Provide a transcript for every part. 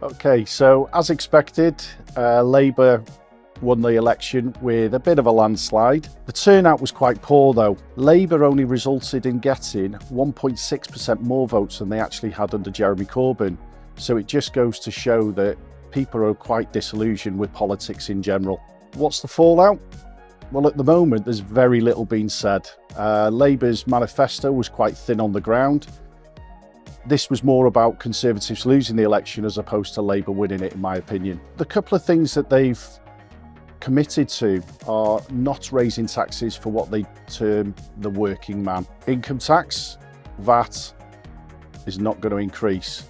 Okay, so as expected, Labour won the election with a bit of a landslide. The turnout was quite poor though. Labour only resulted in getting 1.6% more votes than they actually had under Jeremy Corbyn. So it just goes to show that people are quite disillusioned with politics in general. What's the fallout? Well, at the moment, there's very little being said. Labour's manifesto was quite thin on the ground. This was more about Conservatives losing the election as opposed to Labour winning it, in my opinion. The couple of things that they've committed to are not raising taxes for what they term the working man. Income tax, VAT, is not going to increase,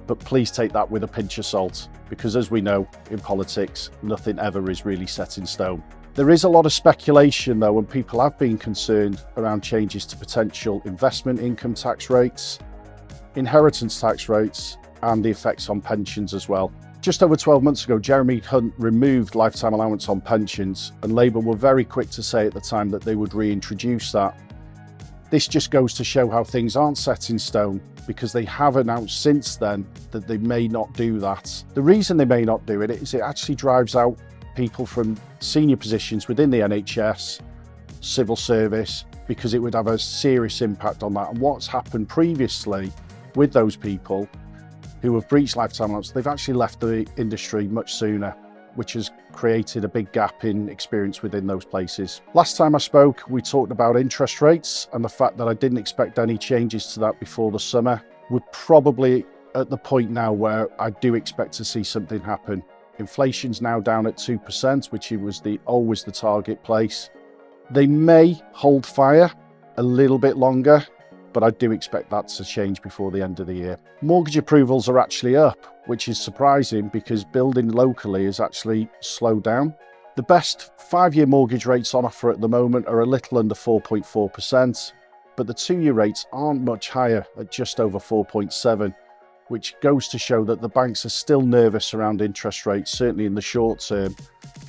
but please take that with a pinch of salt, because as we know in politics, nothing ever is really set in stone. There is a lot of speculation though, and people have been concerned around changes to potential investment income tax rates, inheritance tax rates, and the effects on pensions as well. Just over 12 months ago, Jeremy Hunt removed lifetime allowance on pensions, and Labour were very quick to say at the time that they would reintroduce that. This just goes to show how things aren't set in stone, because they have announced since then that they may not do that. The reason they may not do it is it actually drives out people from senior positions within the NHS, civil service, because it would have a serious impact on that. And what's happened previously with those people who have breached lifetime allowance, they've actually left the industry much sooner, which has created a big gap in experience within those places. Last time I spoke, we talked about interest rates and the fact that I didn't expect any changes to that before the summer. We're probably at the point now where I do expect to see something happen. Inflation's now down at 2%, which was always the target place. They may hold fire a little bit longer, but I do expect that to change before the end of the year. Mortgage approvals are actually up, which is surprising because building locally is actually slowed down. The best 5-year mortgage rates on offer at the moment are a little under 4.4%, but the 2-year rates aren't much higher at just over 4.7%, which goes to show that the banks are still nervous around interest rates, certainly in the short term,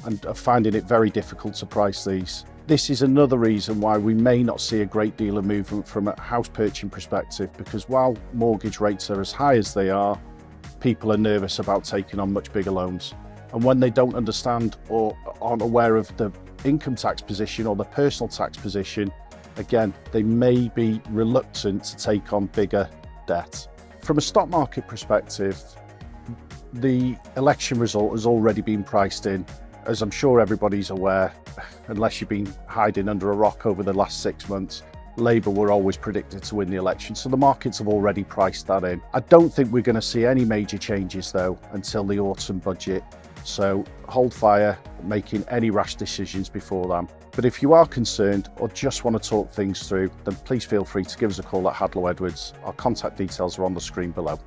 and are finding it very difficult to price these. This is another reason why we may not see a great deal of movement from a house purchasing perspective, because while mortgage rates are as high as they are, people are nervous about taking on much bigger loans. And when they don't understand or aren't aware of the income tax position or the personal tax position, again, they may be reluctant to take on bigger debt. From a stock market perspective, the election result has already been priced in. As I'm sure everybody's aware, unless you've been hiding under a rock over the last 6 months, Labour were always predicted to win the election, so the markets have already priced that in. I don't think we're going to see any major changes though until the autumn budget, so hold fire making any rash decisions before then. But if you are concerned or just want to talk things through, then please feel free to give us a call at Hadlow Edwards. Our contact details are on the screen below.